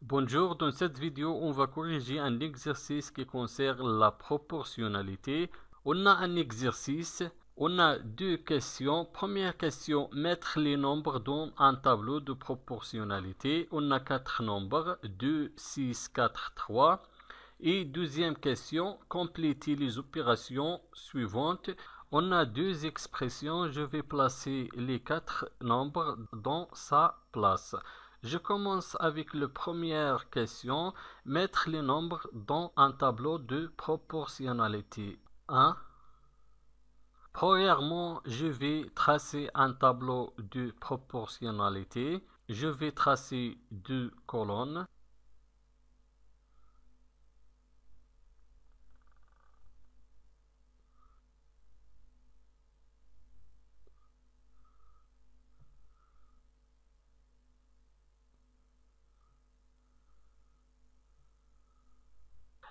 Bonjour, dans cette vidéo, on va corriger un exercice qui concerne la proportionnalité. On a un exercice, on a deux questions. Première question, mettre les nombres dans un tableau de proportionnalité. On a quatre nombres, 2, 6, 4, 3. Et deuxième question, compléter les opérations suivantes. On a deux expressions, je vais placer les quatre nombres dans sa place. Je commence avec la première question, mettre les nombres dans un tableau de proportionnalité. 1. Premièrement, je vais tracer un tableau de proportionnalité. Je vais tracer deux colonnes.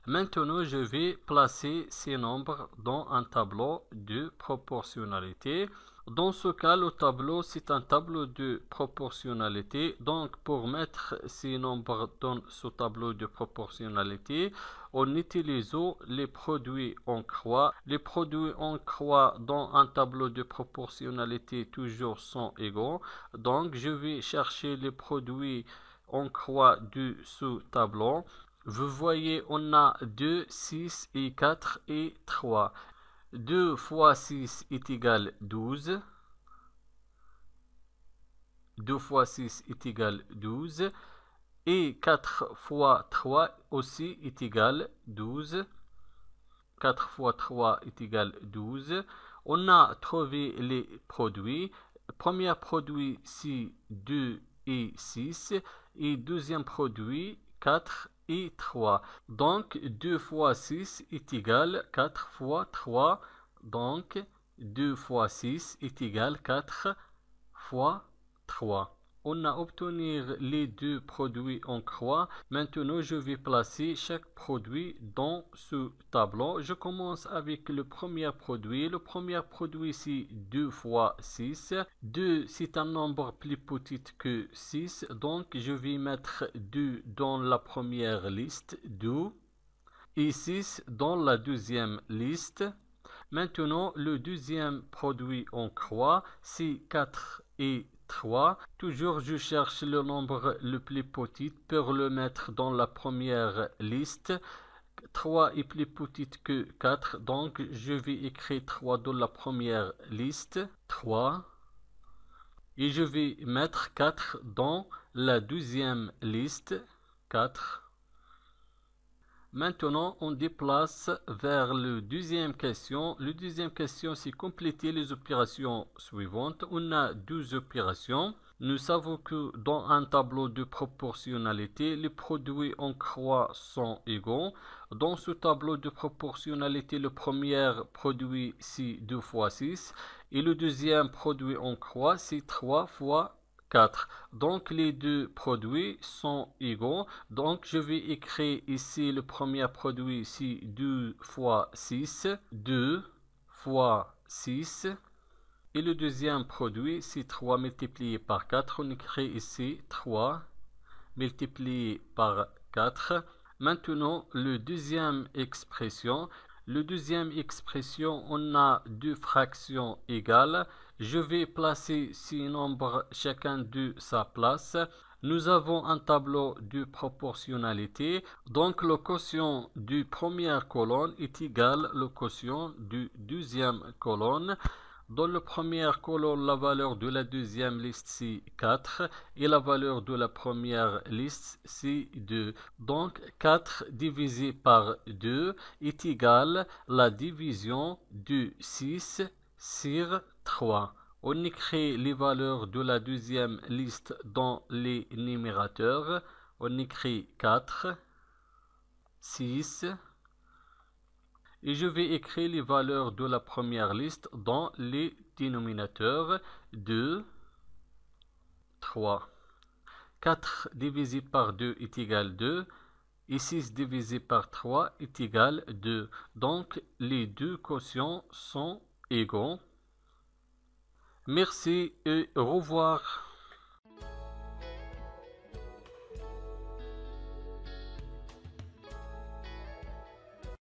Maintenant, je vais placer ces nombres dans un tableau de proportionnalité. Dans ce cas, le tableau, c'est un tableau de proportionnalité. Donc, pour mettre ces nombres dans ce tableau de proportionnalité, on utilise les produits en croix. Les produits en croix dans un tableau de proportionnalité toujours sont égaux. Donc, je vais chercher les produits en croix de ce tableau. Vous voyez, on a 2, 6 et 4 et 3. 2 fois 6 est égal 12. 2 fois 6 est égal 12. Et 4 fois 3 aussi est égal 12. 4 fois 3 est égal 12. On a trouvé les produits. Premier produit, c'est 2 et 6. Et deuxième produit, 4 et 3. Donc, 2 fois 6 est égal 4 fois 3. Donc, 2 fois 6 est égal 4 fois 3. On a obtenu les deux produits en croix. Maintenant, je vais placer chaque produit dans ce tableau. Je commence avec le premier produit. Le premier produit, c'est 2 fois 6. 2, c'est un nombre plus petit que 6. Donc, je vais mettre 2 dans la première liste, 2. Et 6 dans la deuxième liste. Maintenant, le deuxième produit en croix, c'est 4 et 3. Toujours, je cherche le nombre le plus petit pour le mettre dans la première liste. 3 est plus petit que 4, donc je vais écrire 3 dans la première liste. 3. Et je vais mettre 4 dans la deuxième liste. 4. Maintenant, on déplace vers la deuxième question. La deuxième question, c'est compléter les opérations suivantes. On a 12 opérations. Nous savons que dans un tableau de proportionnalité, les produits en croix sont égaux. Dans ce tableau de proportionnalité, le premier produit, c'est 2 fois 6. Et le deuxième produit en croix, c'est 3 fois 4. Donc les deux produits sont égaux. Donc je vais écrire ici le premier produit, c'est 2 fois 6. 2 fois 6. Et le deuxième produit, c'est 3 multiplié par 4. On écrit ici 3 multiplié par 4. Maintenant, la deuxième expression. La deuxième expression, on a deux fractions égales. Je vais placer ces nombres chacun de sa place. Nous avons un tableau de proportionnalité. Donc, le quotient du première colonne est égal au quotient du deuxième colonne. Dans la première colonne, la valeur de la deuxième liste, c'est 4. Et la valeur de la première liste, c'est 2. Donc, 4 divisé par 2 est égal à la division de 6 sur 3. On écrit les valeurs de la deuxième liste dans les numérateurs. On écrit 4, 6. Et je vais écrire les valeurs de la première liste dans les dénominateurs. 2, 3. 4 divisé par 2 est égal à 2. Et 6 divisé par 3 est égal à 2. Donc, les deux quotients sont égaux. Merci et au revoir.